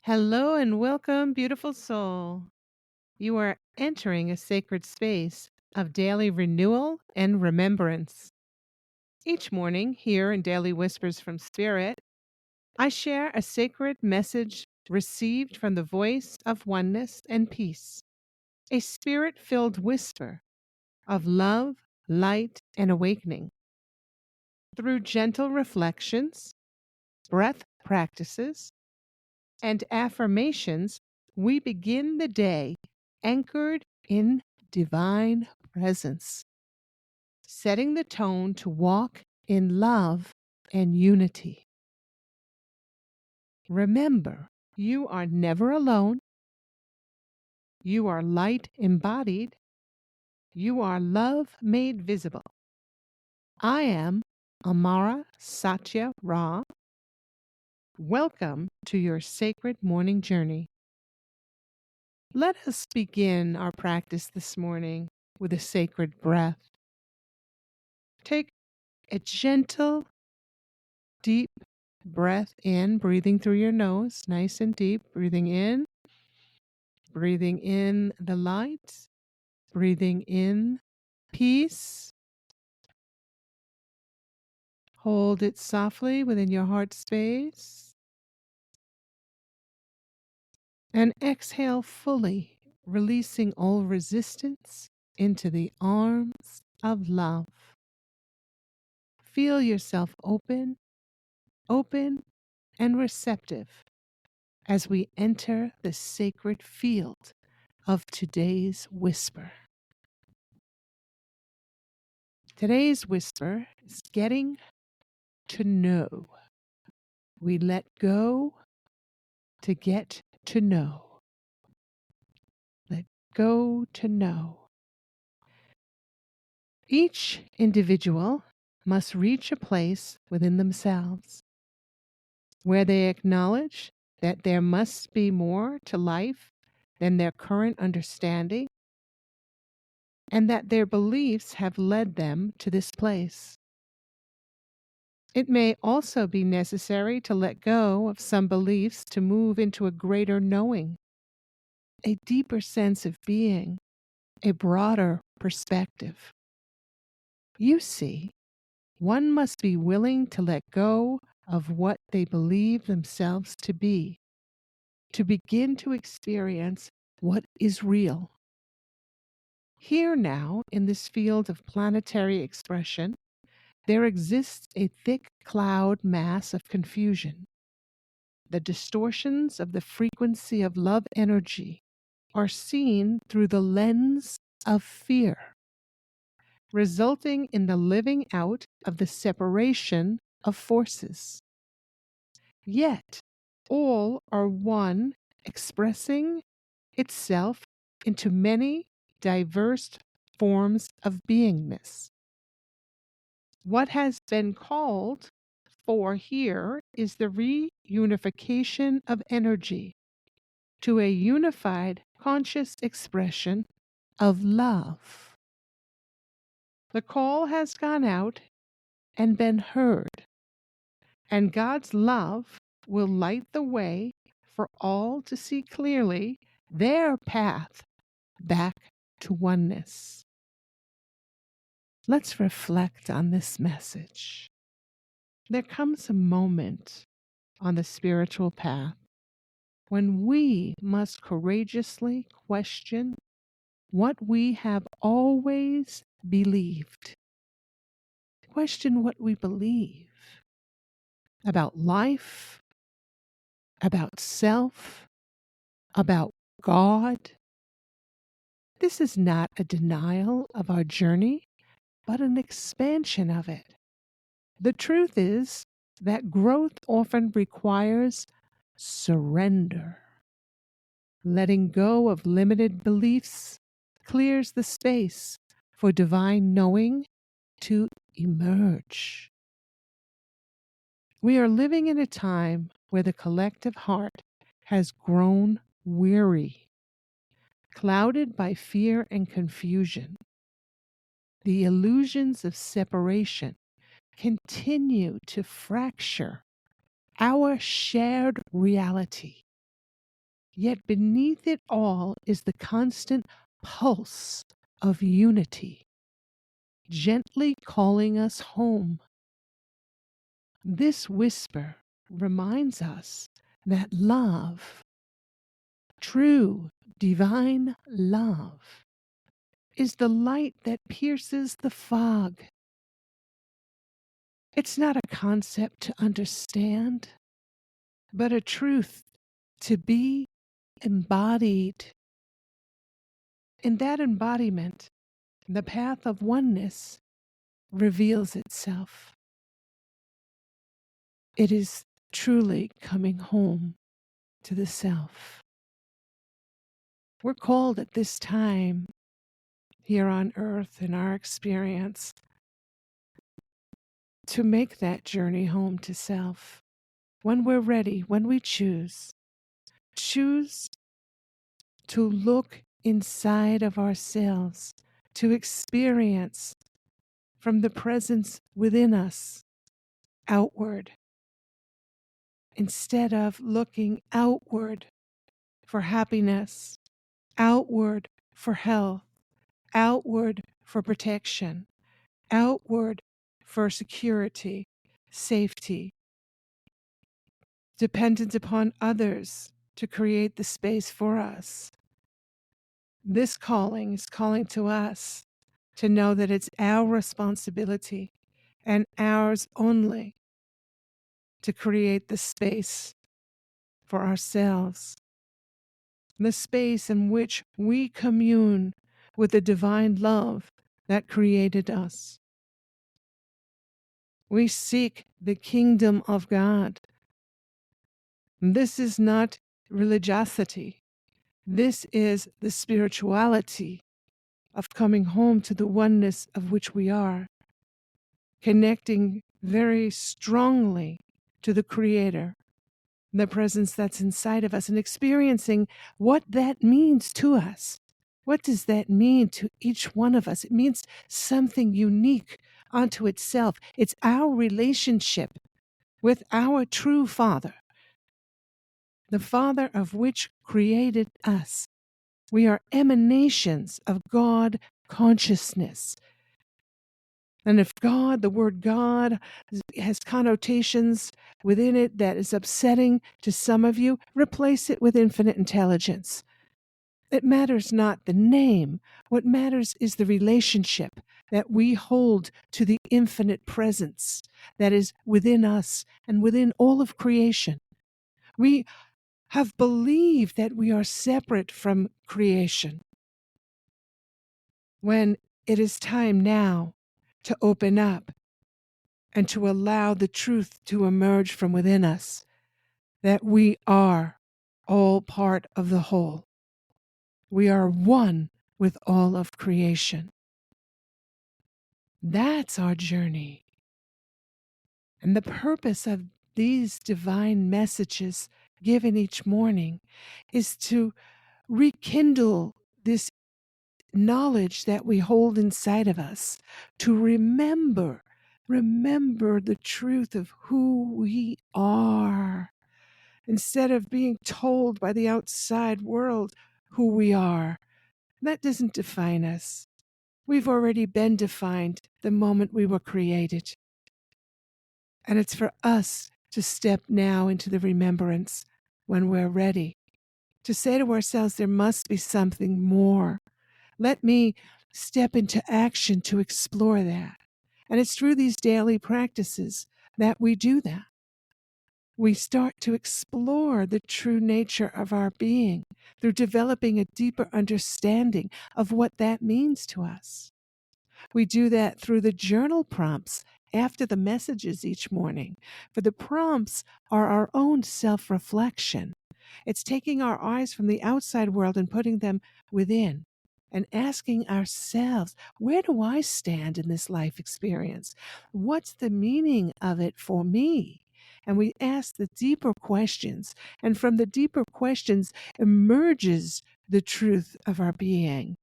Hello and welcome, beautiful soul. You are entering a sacred space of daily renewal and remembrance. Each morning, here in Daily Whispers from Spirit, I share a sacred message received from the voice of oneness and peace, a spirit filled whisper of love, light, and awakening. Through gentle reflections, breath practices, and affirmations, we begin the day anchored in divine presence, setting the tone to walk in love and unity. Remember, you are never alone. You are light embodied. You are love made visible. I am Amara Satya Ra. Welcome to your sacred morning journey. Let us begin our practice this morning with a sacred breath. Take a gentle, deep breath in, breathing through your nose, nice and deep, breathing in the light, breathing in peace. Hold it softly within your heart space. And exhale fully, releasing all resistance into the arms of love. Feel yourself open and receptive as we enter the sacred field of today's whisper. Today's whisper is getting to know. We let go to get to know. Let go to know. Each individual must reach a place within themselves where they acknowledge that there must be more to life than their current understanding, and that their beliefs have led them to this place. It may also be necessary to let go of some beliefs to move into a greater knowing, a deeper sense of being, a broader perspective. You see, one must be willing to let go of what they believe themselves to begin to experience what is real. Here now, in this field of planetary expression, there exists a thick cloud mass of confusion. The distortions of the frequency of love energy are seen through the lens of fear, resulting in the living out of the separation of forces. Yet, all are one, expressing itself into many diverse forms of beingness. What has been called for here is the reunification of energy to a unified conscious expression of love. The call has gone out and been heard, and God's love will light the way for all to see clearly their path back to oneness. Let's reflect on this message. There comes a moment on the spiritual path when we must courageously question what we have always believed. Question what we believe about life, about self, about God. This is not a denial of our journey, but an expansion of it. The truth is that growth often requires surrender. Letting go of limited beliefs clears the space for divine knowing to emerge. We are living in a time where the collective heart has grown weary, clouded by fear and confusion. The illusions of separation continue to fracture our shared reality. Yet beneath it all is the constant pulse of unity, gently calling us home. This whisper reminds us that love, true divine love, is the light that pierces the fog. It's not a concept to understand, but a truth to be embodied. In that embodiment, the path of oneness reveals itself. It is truly coming home to the self. We're called at this time here on earth in our experience to make that journey home to self. When we're ready, when we choose to look inside of ourselves, to experience from the presence within us outward, instead of looking outward for happiness, outward for health, outward for protection, outward for security, safety, dependent upon others to create the space for us. This calling is calling to us to know that it's our responsibility and ours only to create the space for ourselves, the space in which we commune with the divine love that created us. We seek the kingdom of God. This is not religiosity. This is the spirituality of coming home to the oneness of which we are, connecting very strongly to the Creator, the presence that's inside of us, and experiencing what that means to us. What does that mean to each one of us? It means something unique unto itself. It's our relationship with our true Father, the Father of which created us. We are emanations of God consciousness. And if God, the word God, has connotations within it that is upsetting to some of you, replace it with infinite intelligence. It matters not the name. What matters is the relationship that we hold to the infinite presence that is within us and within all of creation. We have believed that we are separate from creation, when it is time now to open up and to allow the truth to emerge from within us, that we are all part of the whole. We are one with all of creation. That's our journey. And the purpose of these divine messages given each morning is to rekindle this knowledge that we hold inside of us, to remember the truth of who we are, instead of being told by the outside world who we are. That doesn't define us. We've already been defined the moment we were created. And it's for us to step now into the remembrance when we're ready, to say to ourselves, there must be something more. Let me step into action to explore that. And it's through these daily practices that we do that. We start to explore the true nature of our being through developing a deeper understanding of what that means to us. We do that through the journal prompts after the messages each morning. For the prompts are our own self-reflection. It's taking our eyes from the outside world and putting them within, and asking ourselves, where do I stand in this life experience? What's the meaning of it for me? And we ask the deeper questions, and from the deeper questions emerges the truth of our being.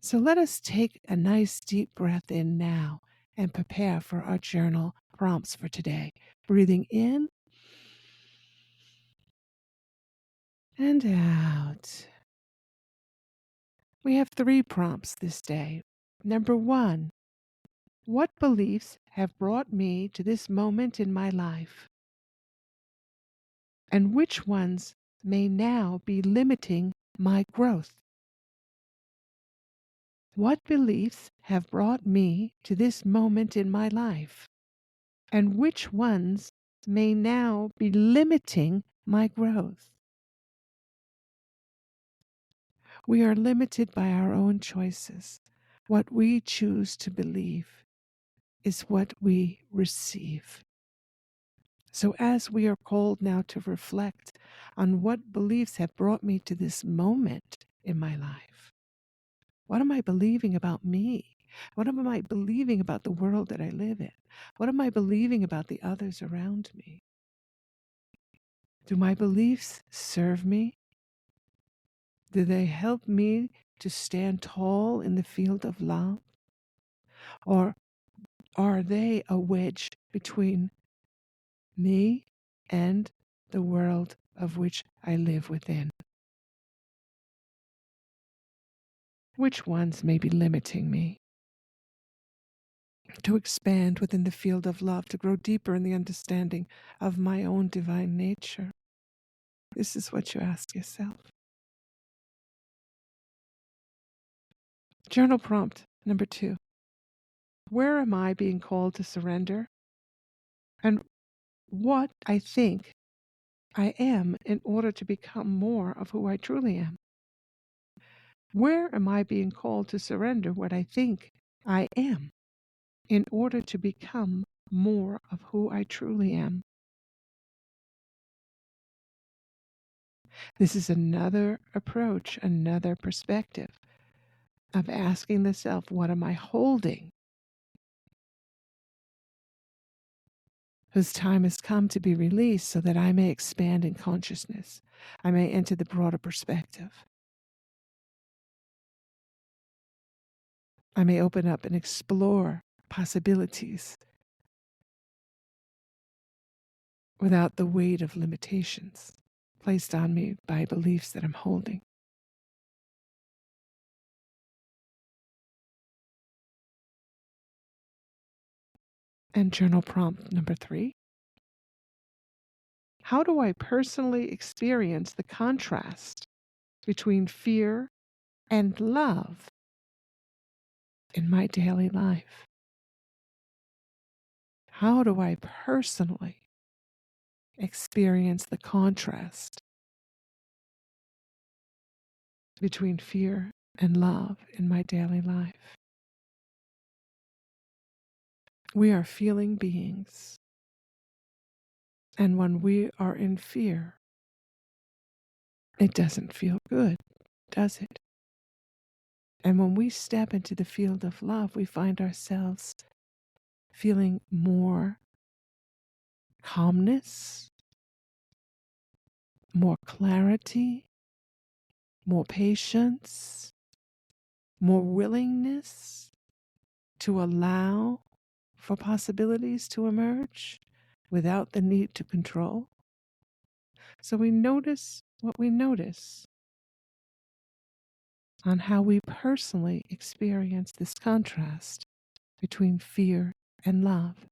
So let us take a nice deep breath in now and prepare for our journal prompts for today. Breathing in and out. We have 3 prompts this day. Number 1, what beliefs have brought me to this moment in my life? And which ones may now be limiting my growth? What beliefs have brought me to this moment in my life? And which ones may now be limiting my growth? We are limited by our own choices. What we choose to believe is what we receive. So, as we are called now to reflect on what beliefs have brought me to this moment in my life, what am I believing about me? What am I believing about the world that I live in? What am I believing about the others around me? Do my beliefs serve me? Do they help me to stand tall in the field of love? Or are they a wedge between me and the world of which I live within? Which ones may be limiting me to expand within the field of love, to grow deeper in the understanding of my own divine nature? This is what you ask yourself. Journal prompt number 2. Where am I being called to surrender? And what I think I am in order to become more of who I truly am? Where am I being called to surrender what I think I am in order to become more of who I truly am? This is another approach, another perspective of asking the self, what am I holding? Whose time has come to be released so that I may expand in consciousness. I may enter the broader perspective. I may open up and explore possibilities without the weight of limitations placed on me by beliefs that I'm holding. And journal prompt number 3. How do I personally experience the contrast between fear and love in my daily life? How do I personally experience the contrast between fear and love in my daily life? We are feeling beings. And when we are in fear, it doesn't feel good, does it? And when we step into the field of love, we find ourselves feeling more calmness, more clarity, more patience, more willingness to allow for possibilities to emerge without the need to control. So we notice what we notice on how we personally experience this contrast between fear and love.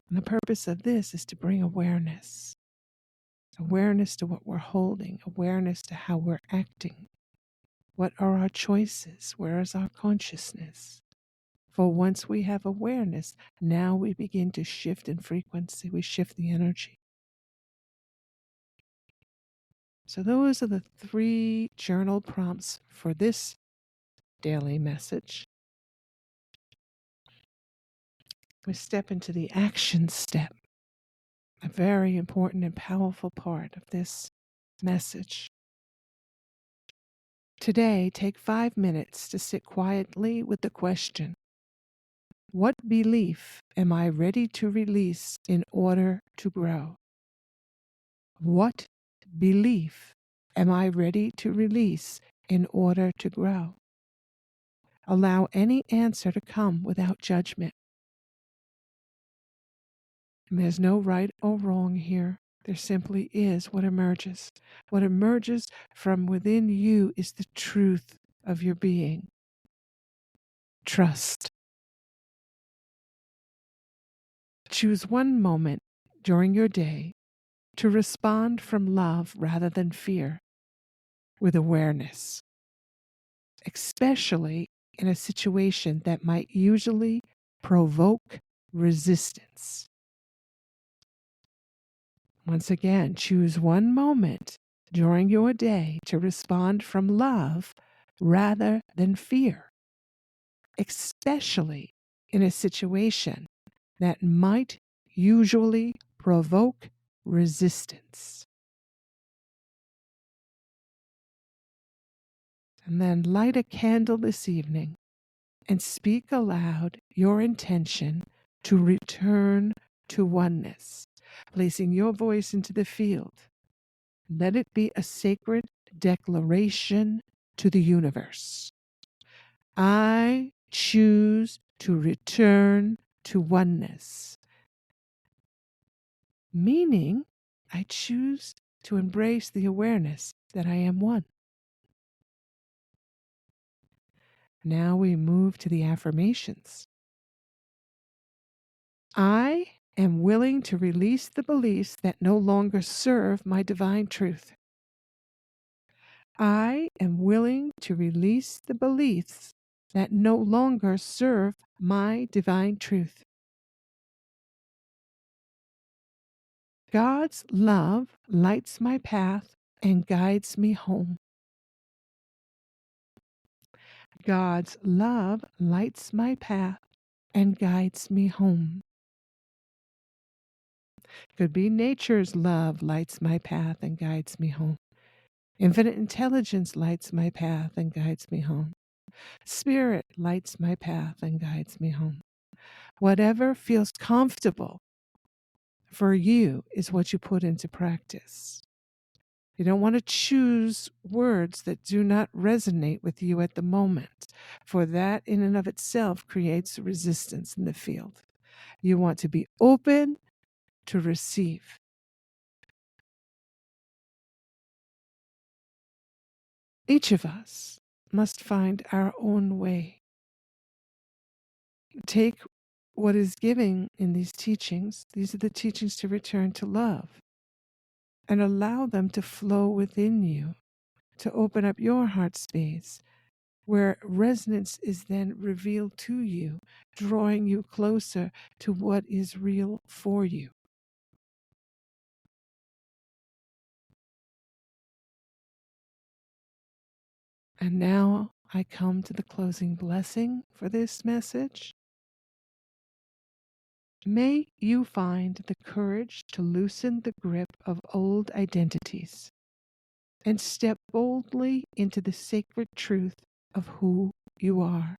And the purpose of this is to bring awareness. Awareness to what we're holding, awareness to how we're acting. What are our choices? Where is our consciousness? For once we have awareness, now we begin to shift in frequency. We shift the energy. So those are the 3 journal prompts for this daily message. We step into the action step, a very important and powerful part of this message. Today, take 5 minutes to sit quietly with the question, what belief am I ready to release in order to grow? What belief am I ready to release in order to grow? Allow any answer to come without judgment. And there's no right or wrong here. There simply is what emerges. What emerges from within you is the truth of your being. Trust. Choose one moment during your day to respond from love rather than fear, with awareness, especially in a situation that might usually provoke resistance. Once again, choose one moment during your day to respond from love rather than fear, especially in a situation that might usually provoke resistance. And then light a candle this evening and speak aloud your intention to return to oneness, placing your voice into the field. Let it be a sacred declaration to the universe. I choose to return to oneness, meaning I choose to embrace the awareness that I am one. Now we move to the affirmations. I am willing to release the beliefs that no longer serve my divine truth. I am willing to release the beliefs that no longer serve my divine truth. God's love lights my path and guides me home. God's love lights my path and guides me home. Could be nature's love lights my path and guides me home. Infinite intelligence lights my path and guides me home. Spirit lights my path and guides me home. Whatever feels comfortable for you is what you put into practice. You don't want to choose words that do not resonate with you at the moment, for that in and of itself creates resistance in the field. You want to be open to receive. Each of us must find our own way. Take what is given in these teachings. These are the teachings to return to love, and allow them to flow within you, to open up your heart space, where resonance is then revealed to you, drawing you closer to what is real for you. And now I come to the closing blessing for this message. May you find the courage to loosen the grip of old identities and step boldly into the sacred truth of who you are.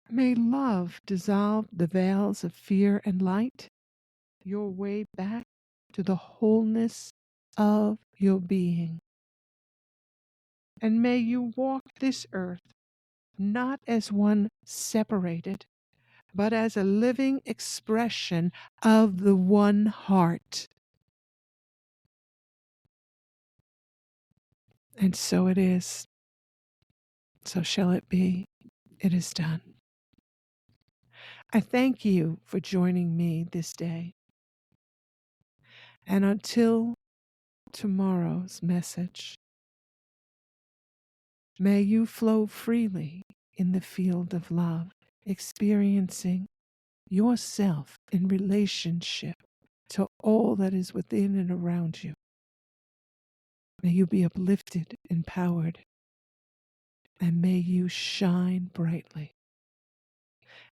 May love dissolve the veils of fear and light your way back to the wholeness of your being. And may you walk this earth not as one separated, but as a living expression of the one heart. And so it is. So shall it be. It is done. I thank you for joining me this day. And until tomorrow's message, may you flow freely in the field of love, experiencing yourself in relationship to all that is within and around you. May you be uplifted, empowered, and may you shine brightly.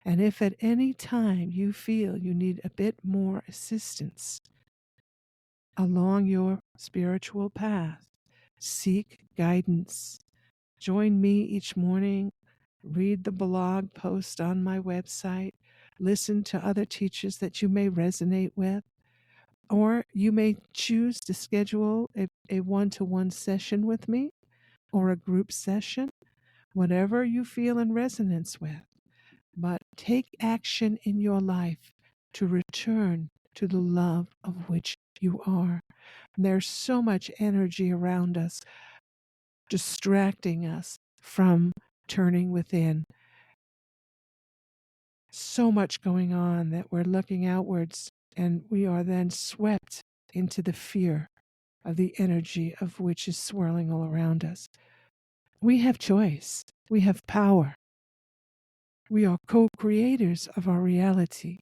And if at any time you feel you need a bit more assistance along your spiritual path, seek guidance. Join me each morning, read the blog post on my website, listen to other teachers that you may resonate with, or you may choose to schedule a one-to-one session with me or a group session, whatever you feel in resonance with. But take action in your life to return to the love of which you are. And there's so much energy around us, distracting us from turning within. So much going on that we're looking outwards, and we are then swept into the fear of the energy of which is swirling all around us. We have choice. We have power. We are co-creators of our reality.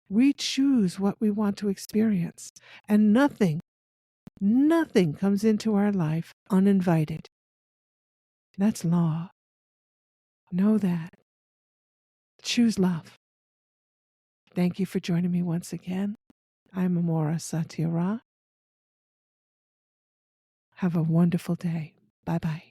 We choose what we want to experience, and nothing comes into our life uninvited. That's law. Know that. Choose love. Thank you for joining me once again. I'm Amora Satyara. Have a wonderful day. Bye-bye.